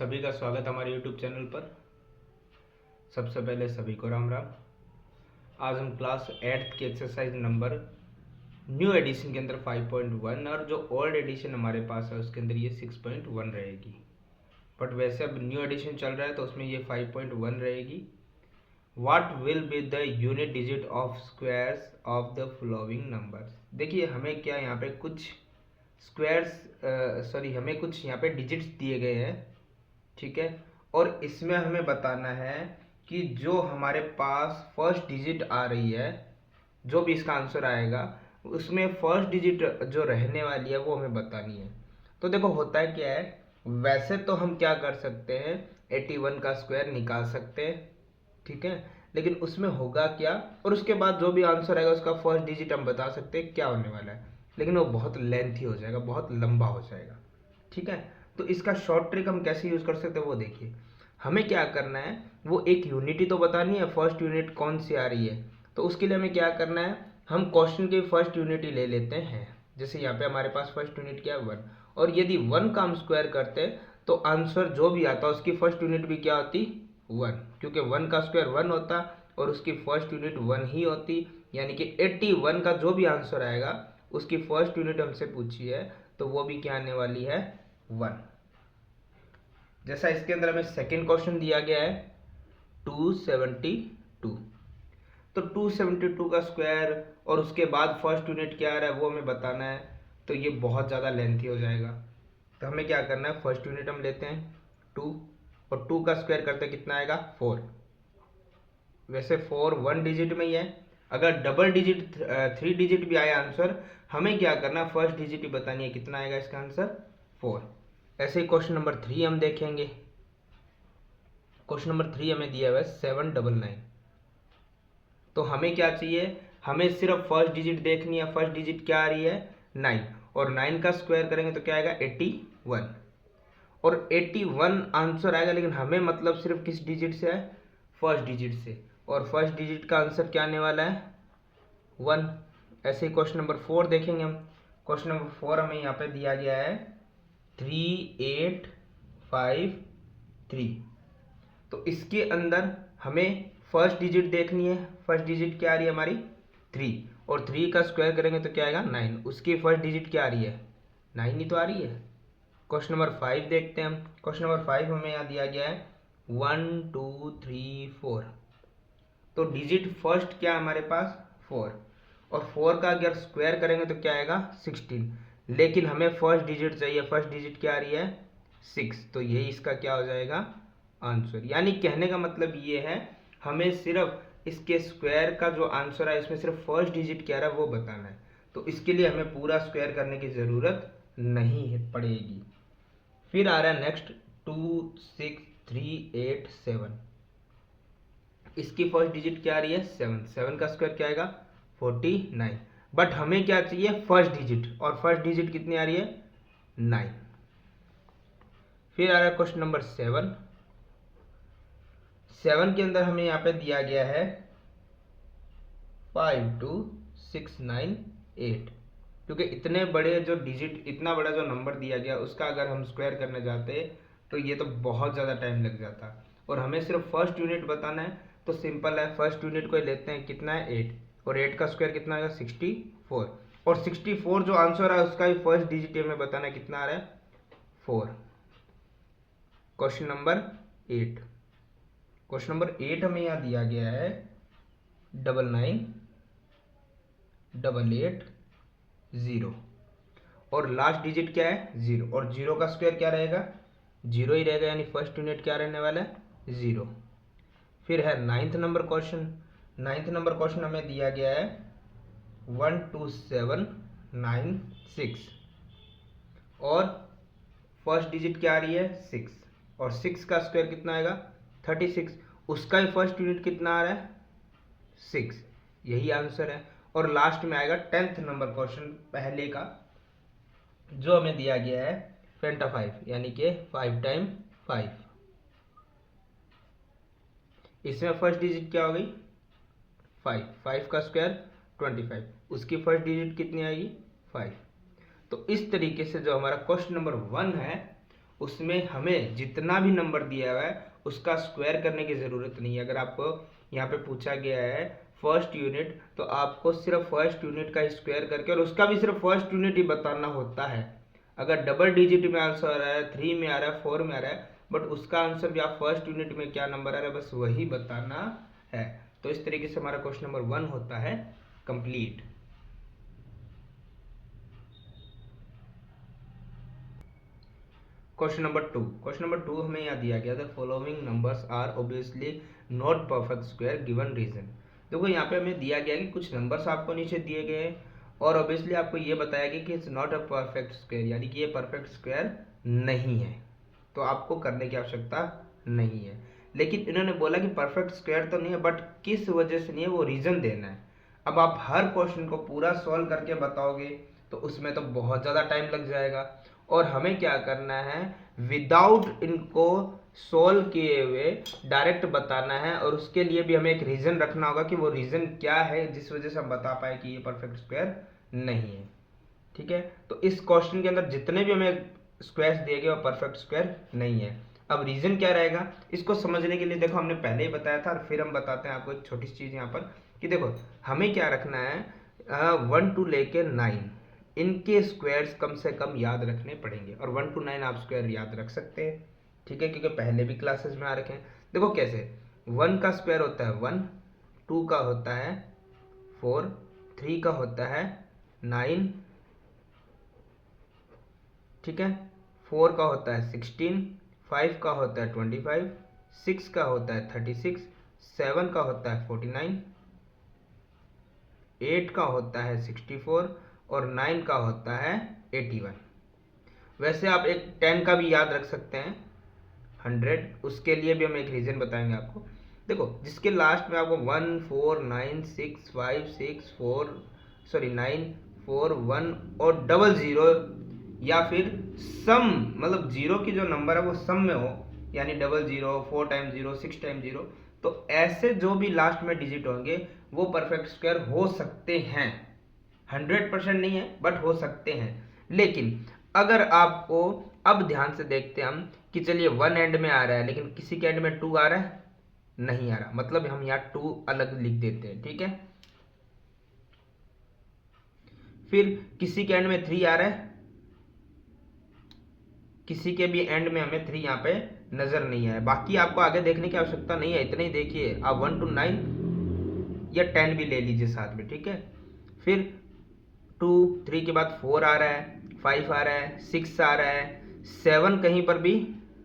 सभी का स्वागत हमारे YouTube चैनल पर। सबसे पहले सभी को राम राम। आज हम क्लास 8th की एक्सरसाइज नंबर न्यू एडिशन के अंदर 5.1 और जो ओल्ड एडिशन हमारे पास है उसके अंदर ये 6.1 रहेगी। बट वैसे अब न्यू एडिशन चल रहा है तो उसमें ये 5.1 रहेगी। What will be the unit digit of squares of the following numbers. देखिए हमें क्या यहाँ पे कुछ स्क्वायर्स हमें कुछ यहाँ पे डिजिट्स दिए गए हैं, ठीक है। और इसमें हमें बताना है कि जो हमारे पास फर्स्ट डिजिट आ रही है, जो भी इसका आंसर आएगा उसमें फर्स्ट डिजिट जो रहने वाली है वो हमें बतानी है। तो देखो होता है क्या है, वैसे तो हम क्या कर सकते हैं 81 का स्क्वायर निकाल सकते हैं, ठीक है। लेकिन उसमें होगा क्या, और उसके बाद जो भी आंसर आएगा उसका फर्स्ट डिजिट हम बता सकते हैं क्या होने वाला है, लेकिन वो बहुत लेंथी हो जाएगा, बहुत लंबा हो जाएगा, ठीक है। तो इसका शॉर्ट ट्रिक हम कैसे यूज कर सकते हैं वो देखिए। हमें क्या करना है, वो एक यूनिट ही तो बतानी है, फर्स्ट यूनिट कौन सी आ रही है। तो उसके लिए हमें क्या करना है, हम क्वेश्चन की फर्स्ट यूनिट ही ले लेते हैं। जैसे यहाँ पे हमारे पास फर्स्ट यूनिट क्या है 1, और यदि 1 का हम स्क्वायर करते तो आंसर जो भी आता उसकी फर्स्ट यूनिट भी क्या होती 1, क्योंकि 1 का स्क्वायर 1 होता और उसकी फर्स्ट यूनिट 1 ही होती। यानी कि 81 का जो भी आंसर आएगा उसकी फर्स्ट यूनिट हमसे पूछी है तो वो भी क्या आने वाली है 1। जैसा इसके अंदर हमें सेकंड क्वेश्चन दिया गया है 272, तो 272 का स्क्वायर और उसके बाद फर्स्ट यूनिट क्या आ रहा है वो हमें बताना है, तो ये बहुत ज़्यादा लेंथी हो जाएगा। तो हमें क्या करना है, फर्स्ट यूनिट हम लेते हैं 2 और 2 का स्क्वायर करते कितना आएगा 4। वैसे 4 1 डिजिट में ही है, अगर डबल डिजिट 3 डिजिट भी आया आंसर, हमें क्या करना है फर्स्ट डिजिट ही बतानी है, कितना आएगा इसका आंसर 4। ऐसे ही क्वेश्चन नंबर 3 हम देखेंगे। क्वेश्चन नंबर 3 हमें दिया हुआ है 799। तो हमें क्या चाहिए, हमें सिर्फ फर्स्ट डिजिट देखनी है। फर्स्ट डिजिट क्या आ रही है 9, और 9 का स्क्वायर करेंगे तो क्या आएगा 81, और 81 आंसर आएगा, लेकिन हमें मतलब सिर्फ किस डिजिट से है, फर्स्ट डिजिट से, और फर्स्ट डिजिट का आंसर क्या आने वाला है 1। ऐसे ही क्वेश्चन नंबर 4 देखेंगे हम। क्वेश्चन नंबर 4 हमें यहाँ पे दिया गया है 3853। तो इसके अंदर हमें फर्स्ट डिजिट देखनी है। फर्स्ट डिजिट क्या आ रही है हमारी 3, और 3 का स्क्वायर करेंगे तो क्या आएगा 9। उसकी फर्स्ट डिजिट क्या आ रही है 9 ही तो आ रही है। क्वेश्चन नंबर 5 देखते हैं हम। क्वेश्चन नंबर 5 हमें यहाँ दिया गया है 1 2 3 4। तो डिजिट फर्स्ट क्या है हमारे पास 4, और 4 का अगर स्क्वायर करेंगे तो क्या आएगा 16, लेकिन हमें फर्स्ट डिजिट चाहिए। फर्स्ट डिजिट क्या आ रही है 6, तो यही इसका क्या हो जाएगा आंसर। यानी कहने का मतलब ये है, हमें सिर्फ इसके स्क्वायर का जो आंसर है इसमें सिर्फ फर्स्ट डिजिट क्या रहा है वो बताना है। तो इसके लिए हमें पूरा स्क्वायर करने की ज़रूरत नहीं पड़ेगी। फिर आ रहा है नेक्स्ट 26387। इसकी फर्स्ट डिजिट क्या आ रही है 7, 7 का स्क्वायर क्या आएगा 49। बट हमें क्या चाहिए फर्स्ट डिजिट, और फर्स्ट डिजिट कितनी आ रही है 9। फिर आ रहा है क्वेश्चन नंबर 7। 7 के अंदर हमें यहाँ पे दिया गया है 52698, क्योंकि इतने बड़े जो डिजिट, इतना बड़ा जो नंबर दिया गया उसका अगर हम स्क्वायर करने जाते तो ये तो बहुत ज़्यादा टाइम लग जाता, और हमें सिर्फ फर्स्ट यूनिट बताना है। तो सिंपल है, फर्स्ट यूनिट को लेते हैं, कितना है 8, और 8 का स्क्वायर कितना आएगा 64, और 64 जो आंसर है उसका ही फर्स्ट डिजिट हमें बताना है, कितना आ रहा है 4। Question number 8। क्वेश्चन नंबर 8 हमें यहाँ दिया गया है 99880, और लास्ट डिजिट क्या है 0, और 0 का स्क्वायर क्या रहेगा 0 ही रहेगा, यानी फर्स्ट यूनिट क्या रहने वाला है 0। फिर है 9th number question. 9th number question हमें दिया गया है 12796, और फर्स्ट डिजिट क्या आ रही है 6, और 6 का स्क्वायर कितना आएगा 36, उसका ही फर्स्ट यूनिट कितना आ रहा है 6, यही आंसर है। और लास्ट में आएगा 10th नंबर क्वेश्चन पहले का, जो हमें दिया गया है 25, यानी कि 5 टाइम 5। इसमें फर्स्ट डिजिट क्या हो गई 5, 5 का स्क्वायर 25, उसकी फर्स्ट डिजिट कितनी आएगी 5। तो इस तरीके से जो हमारा क्वेश्चन नंबर 1 है उसमें हमें जितना भी नंबर दिया हुआ है उसका स्क्वायर करने की ज़रूरत नहीं है। अगर आपको यहाँ पे पूछा गया है फर्स्ट यूनिट, तो आपको सिर्फ फर्स्ट यूनिट का स्क्वायर करके, और उसका भी सिर्फ फर्स्ट यूनिट ही बताना होता है। अगर डबल डिजिट में आंसर आ रहा है, 3 में आ रहा है, 4 में आ रहा है, बट उसका आंसर भी आप फर्स्ट यूनिट में क्या नंबर आ रहा है बस वही बताना है। तो इस तरीके से हमारा क्वेश्चन नंबर 1 होता है कंप्लीट। क्वेश्चन नंबर टू हमें यहाँ दिया गया, the following numbers are obviously not perfect square given reason. देखो यहाँ पे हमें दिया गया कि कुछ नंबर्स आपको नीचे दिए गए हैं और ऑब्वियसली आपको ये बताया गया कि it's not a perfect square, यानी कि ये परफेक्ट स्क्वायर नहीं है, तो आपको करने की आवश्यकता नहीं है। लेकिन इन्होंने बोला कि परफेक्ट स्क्वायर तो नहीं है, बट किस वजह से नहीं है वो रीजन देना है। अब आप हर क्वेश्चन को पूरा सॉल्व करके बताओगे तो उसमें तो बहुत ज़्यादा टाइम लग जाएगा, और हमें क्या करना है, विदाउट इनको सोल्व किए हुए डायरेक्ट बताना है। और उसके लिए भी हमें एक रीजन रखना होगा कि वो रीजन क्या है जिस वजह से हम बता पाए कि ये परफेक्ट स्क्वायर नहीं है। ठीक है, तो इस क्वेश्चन के अंदर जितने भी हमें स्क्वायर्स दिए गए वो परफेक्ट स्क्वायर नहीं है। अब रीजन क्या रहेगा इसको समझने के लिए देखो हमने पहले ही बताया था, और फिर हम बताते हैं आपको एक छोटी सी चीज यहाँ पर कि देखो हमें क्या रखना है, 1 to लेके 9 इनके स्क्वायर्स कम से कम याद रखने पड़ेंगे, और 1 to 9 आप स्क्वायर याद रख सकते हैं। ठीक है, क्योंकि पहले भी क्लासेस में आ रखे हैं। देखो कैसे, 1 का स्क्वायर होता है 1, 2 का होता है 4, 3 का होता है 9, ठीक है, 4 का होता है 16, 5 का होता है 25, 6 का होता है 36, 7 का होता है 49, 8 का होता है 64 और 9 का होता है 81। वैसे आप एक 10 का भी याद रख सकते हैं 100, उसके लिए भी हम एक रीजन बताएंगे आपको। देखो जिसके लास्ट में आपको 1 4 9 6 5 6 4 सॉरी 9 4 1 और 00 या फिर सम, मतलब जीरो की जो नंबर है वो सम में हो, यानी 00 4 टाइम 0 6 टाइम 0, तो ऐसे जो भी लास्ट में डिजिट होंगे वो परफेक्ट स्क्वायर हो सकते हैं। 100% नहीं है बट हो सकते हैं। लेकिन अगर आपको, अब ध्यान से देखते हैं हम कि चलिए 1 एंड में आ रहा है लेकिन किसी के एंड में 2 आ रहा है, नहीं आ रहा, मतलब हम यहाँ 2 अलग लिख देते हैं। ठीक है, फिर किसी के एंड में 3 आ रहा है, किसी के भी एंड में हमें 3 यहाँ पे नजर नहीं आया। बाकी आपको आगे देखने की आवश्यकता नहीं है, इतना ही देखिए आप 1 to 9 या 10 भी ले लीजिए साथ में। ठीक है, फिर 2 3 के बाद 4 आ रहा है, 5 आ रहा है, 6 आ रहा है, 7 कहीं पर भी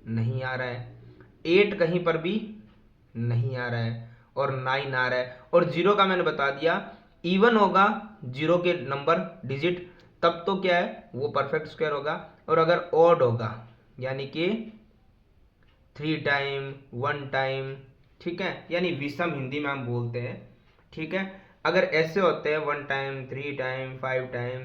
नहीं आ रहा है, 8 कहीं पर भी नहीं आ रहा है और 9 आ रहा है। और 0 का मैंने बता दिया, इवन होगा 0 के नंबर डिजिट तब तो क्या है वो परफेक्ट स्क्वायर होगा, और अगर ऑड होगा यानी कि 3 टाइम 1 टाइम, ठीक है, यानी विषम हिंदी में हम बोलते हैं। ठीक है, अगर ऐसे होते हैं 1 टाइम 3 टाइम 5 टाइम,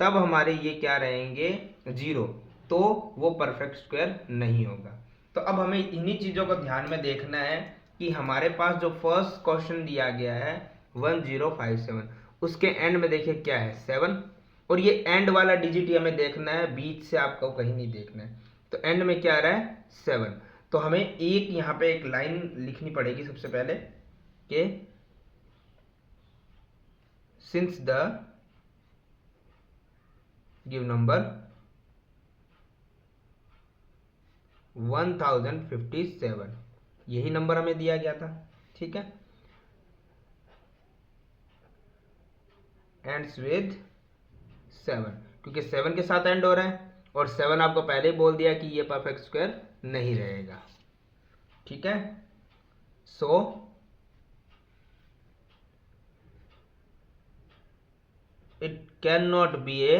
तब हमारे ये क्या रहेंगे 0, तो वो परफेक्ट स्क्वायर नहीं होगा। तो अब हमें इन्हीं चीज़ों को ध्यान में देखना है कि हमारे पास जो फर्स्ट क्वेश्चन दिया गया है 1057, उसके एंड में देखिए क्या है 7, और ये एंड वाला डिजिट हमें देखना है, बीच से आपको कहीं नहीं देखना है। तो एंड में क्या आ रहा है 7, तो हमें एक यहाँ पे एक लाइन लिखनी पड़ेगी सबसे पहले कि सिंस द गिव नंबर 1057, यही नंबर हमें दिया गया था। ठीक है, एंड्स विद 7, क्योंकि 7 के साथ एंड हो रहा है और 7 आपको पहले ही बोल दिया कि ये परफेक्ट स्क्वायर नहीं रहेगा। ठीक है, so it can not be a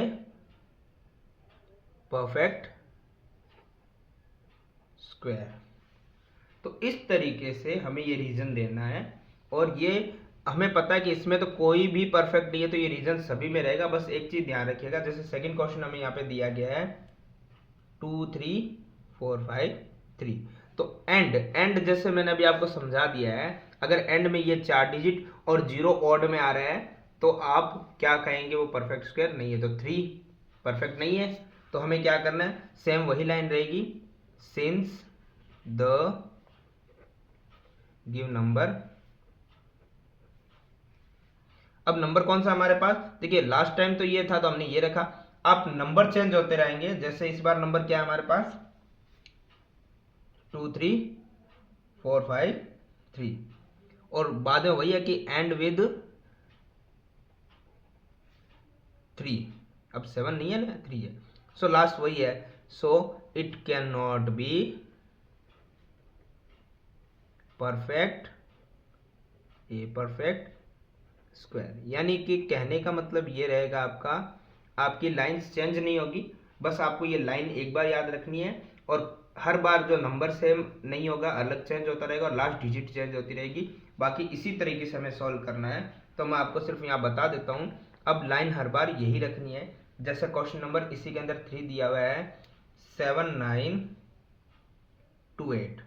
perfect square. तो इस तरीके से हमें ये रीजन देना है, और ये हमें पता है कि इसमें तो कोई भी परफेक्ट नहीं है, तो ये रीजन सभी में रहेगा। बस एक चीज ध्यान रखिएगा, जैसे सेकंड क्वेश्चन हमें यहाँ पे दिया गया है 2 3 4 5 3, तो एंड जैसे मैंने अभी आपको समझा दिया है, अगर एंड में ये 4 डिजिट और 0 ऑड में आ रहा है तो आप क्या कहेंगे वो परफेक्ट स्क्वायर नहीं है, तो 3 परफेक्ट नहीं है। तो हमें क्या करना है, सेम वही लाइन रहेगी सिंस द गिव नंबर। अब नंबर कौन सा हमारे पास, देखिए लास्ट टाइम तो ये था तो हमने ये रखा, आप नंबर चेंज होते रहेंगे। जैसे इस बार नंबर क्या है हमारे पास 2 3 4 5 3, और बाद में वही है कि एंड विद 3। अब 7 नहीं है ना, 3 है, सो लास्ट वही है। So it can not be perfect a perfect square. यानी कि कहने का मतलब ये रहेगा आपका, आपकी लाइंस चेंज नहीं होगी, बस आपको ये लाइन एक बार याद रखनी है, और हर बार जो नंबर सेम नहीं होगा, अलग चेंज होता रहेगा और लास्ट डिजिट चेंज होती रहेगी। बाकी इसी तरीके से हमें सॉल्व करना है, तो मैं आपको सिर्फ यहाँ बता देता हूँ। अब लाइन हर बार यही रखनी है। जैसे क्वेश्चन नंबर इसी के अंदर 3 दिया हुआ है 7 9 2 8,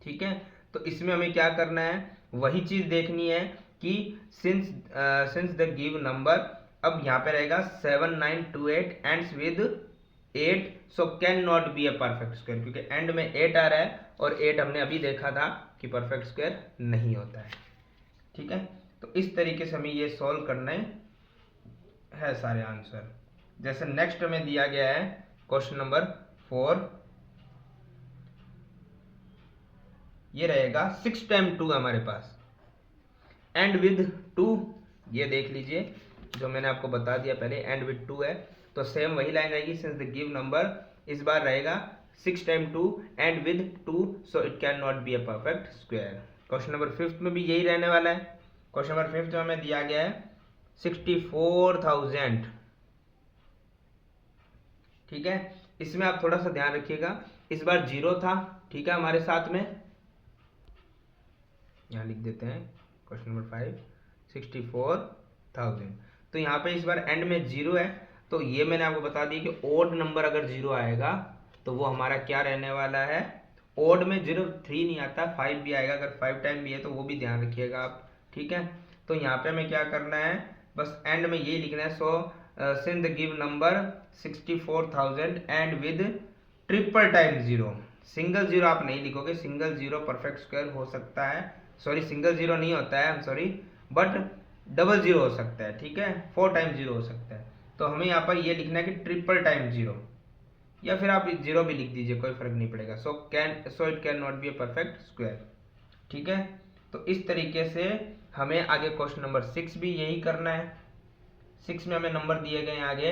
ठीक है। तो इसमें हमें क्या करना है, वही चीज देखनी है कि सिंस द गिव नंबर, अब यहाँ पे रहेगा 7 9 2 8 ends with 8, so can not be a perfect square, क्योंकि एंड में 8 आ रहा है और 8 हमने अभी देखा था कि परफेक्ट स्क्वायर नहीं होता है, ठीक है। तो इस तरीके से हमें ये सॉल्व करने है सारे आंसर। जैसे नेक्स्ट में दिया गया है क्वेश्चन नंबर 4, ये रहेगा 6 टाइम 2 हमारे पास एंड विद 2, ये देख लीजिए जो मैंने आपको बता दिया पहले, एंड विद 2 है तो सेम वही लाइन रहेगी। सिंस द गिव नंबर, इस बार रहेगा 6 time 2 and with 2, so it can not be a perfect square. Question number 5 में भी यही रहने वाला है। क्वेश्चन नंबर 5 में हमें दिया गया है 64,000, ठीक है। इसमें आप थोड़ा सा ध्यान रखिएगा, इस बार 0 था, ठीक है, हमारे साथ में यहाँ लिख देते हैं क्वेश्चन नंबर 5 64,000। तो यहाँ पे इस बार एंड में 0 है, तो ये मैंने आपको बता दिया कि ओड नंबर अगर 0 आएगा तो वो हमारा क्या रहने वाला है, ओड में 0 3 नहीं आता, 5 भी आएगा, अगर 5 टाइम भी है तो वो भी ध्यान रखिएगा आप, ठीक है। तो यहाँ पे हमें क्या करना है, बस एंड में यही लिखना है। So since the give number 64,000 and with triple time 0, single 0 आप नहीं लिखोगे, सिंगल 0 परफेक्ट स्क्वायर हो सकता है, सॉरी सिंगल 0 नहीं होता है, I am sorry, but double 0 हो सकता है, ठीक है, 4 टाइम 0 हो सकता है। तो हमें यहाँ पर ये लिखना है कि ट्रिपल टाइम 0, या फिर आप 0 भी लिख दीजिए, कोई फर्क नहीं पड़ेगा। So it can not be a perfect square, ठीक है। तो इस तरीके से हमें आगे क्वेश्चन नंबर 6 भी यही करना है। 6 में हमें नंबर दिए गए आगे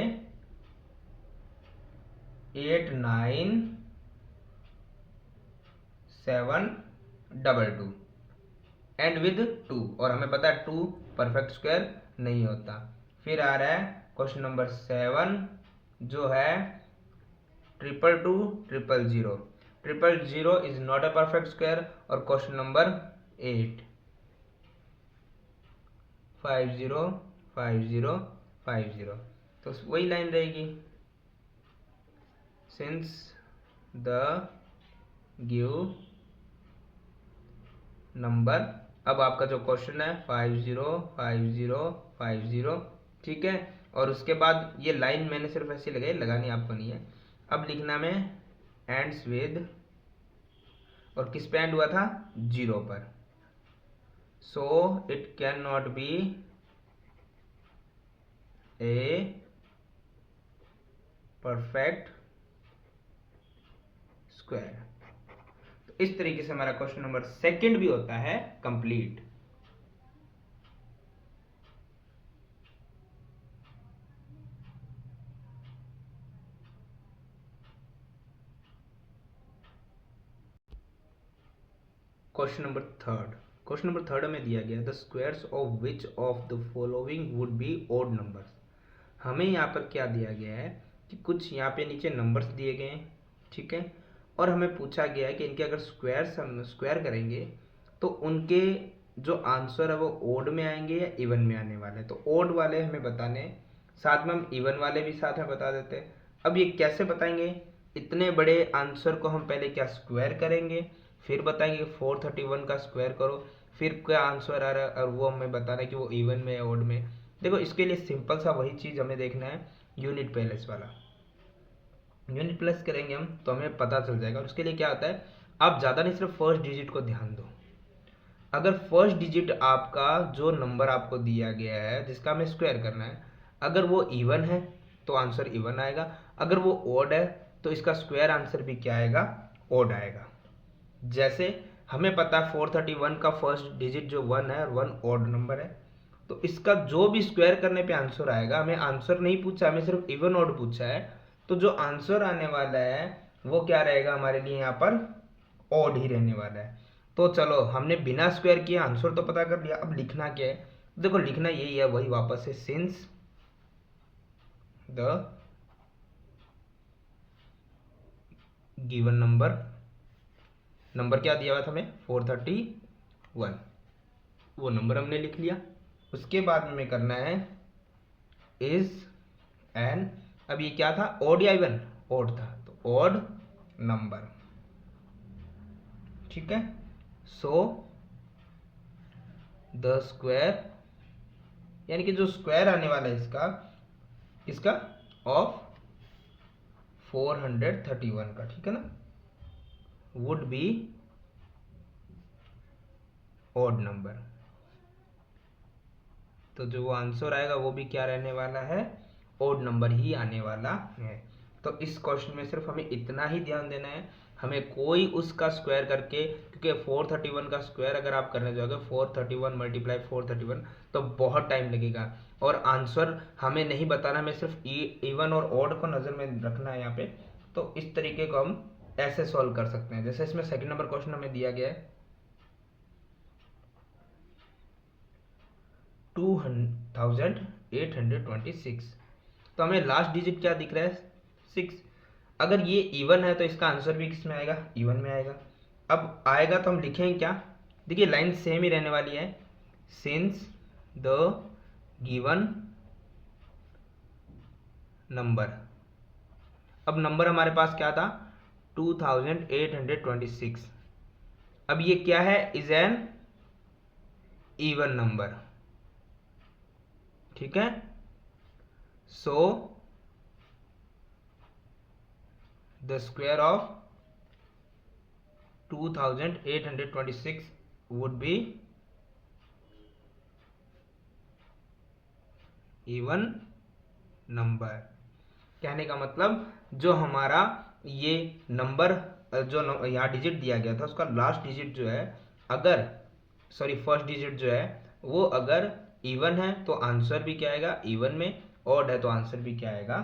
8 9 7 2 2 एंड विद 2, और हमें पता है 2 परफेक्ट स्क्वायर नहीं होता। फिर आ रहा है क्वेश्चन नंबर 7 जो है 2 2 0 0 is not a perfect square, और क्वेश्चन नंबर 8 5 0 5 0 5 0, तो वही लाइन रहेगी, सिंस द गिव नंबर। अब आपका जो क्वेश्चन है 5 0 5 0 5 0, ठीक है, और उसके बाद ये लाइन मैंने सिर्फ ऐसी लगाई, लगानी आपको नहीं है। अब लिखना में एंड्स विद, और किस पे एंड हुआ था, 0 पर, so it can not be a perfect square. तो इस तरीके से हमारा क्वेश्चन नंबर 2 भी होता है कंप्लीट। क्वेश्चन नंबर थर्ड में दिया गया the squares of which of the following would be odd numbers. हमें यहाँ पर क्या दिया गया है कि कुछ यहाँ पे नीचे नंबर्स दिए गए हैं, ठीक है, और हमें पूछा गया है कि इनके अगर स्क्वायर करेंगे तो उनके जो आंसर है वो ओड में आएंगे या इवन में आने वाले हैं। तो ओड वाले हमें बताने हैं, साथ में हम इवन वाले भी साथ में बता देते हैं। अब ये कैसे बताएंगे, इतने बड़े आंसर को हम पहले क्या स्क्वायर करेंगे, फिर बताएंगे कि 431 का स्क्वायर करो, फिर क्या आंसर आ रहा है और वो हमें बताना है कि वो इवन में या ओड में। देखो इसके लिए सिंपल सा वही चीज़ हमें देखना है, यूनिट पैलेस वाला। यूनिट प्लस करेंगे हम तो हमें पता चल जाएगा। और उसके लिए क्या होता है, आप ज़्यादा नहीं, सिर्फ फर्स्ट डिजिट को ध्यान दो। अगर फर्स्ट डिजिट आपका जो नंबर आपको दिया गया है जिसका हमें स्क्वायर करना है, अगर वो इवन है तो आंसर इवन आएगा, अगर वो ओड है तो इसका स्क्वायर आंसर भी क्या आएगा, ओड आएगा। जैसे हमें पता है 431 का फर्स्ट डिजिट जो 1 है और 1 ओड नंबर है, तो इसका जो भी स्क्वायर करने पे आंसर आएगा, हमें आंसर नहीं पूछा, हमें सिर्फ इवन ओड पूछा है, तो जो आंसर आने वाला है वो क्या रहेगा हमारे लिए, यहाँ पर ओड ही रहने वाला है। तो चलो हमने बिना स्क्वायर किए आंसर तो पता कर लिया, अब लिखना क्या है, देखो लिखना यही है, वही वापस से, सिंस द गिवन नंबर क्या दिया हुआ था हमें, 431, वो नंबर हमने लिख लिया। उसके बाद में करना है इज एन, अब ये क्या था, ओड या इवन, ओड था, तो ओड नंबर, ठीक है। सो द स्क्वायर, यानी कि जो स्क्वायर आने वाला है इसका ऑफ 431 का, ठीक है ना, वुड बी ओड नंबर। तो जो वो आंसर आएगा वो भी क्या रहने वाला है, ओड नंबर ही आने वाला है। तो इस क्वेश्चन में सिर्फ हमें इतना ही ध्यान देना है, हमें कोई उसका स्क्वायर करके, क्योंकि 431 का स्क्वायर अगर आप करने जाओगे 431 मल्टीप्लाई 431 तो बहुत टाइम लगेगा, और आंसर हमें नहीं बताना, हमें सिर्फ इवन और ओड को नज़र में रखना है यहाँ पे। तो इस तरीके को हम ऐसे सॉल्व कर सकते हैं। जैसे इसमें सेकंड नंबर क्वेश्चन हमें दिया गया है 2826, तो हमें लास्ट डिजिट क्या दिख रहा है, 6। अगर ये इवन है तो इसका आंसर भी किस में आएगा, इवन में आएगा। अब आएगा तो हम लिखेंगे क्या, देखिए लाइन सेम ही रहने वाली है, सिंस द गिवन नंबर। अब नंबर हमारे पास क्या था, 2826। अब ये क्या है, इज एन इवन नंबर, ठीक है। So the square of 2826 would be even number. कहने का मतलब जो हमारा ये नंबर जो यहाँ डिजिट दिया गया था उसका लास्ट डिजिट जो है, अगर सॉरी फर्स्ट डिजिट जो है वो अगर इवन है तो आंसर भी क्या आएगा, इवन में, ऑड है तो आंसर भी क्या आएगा,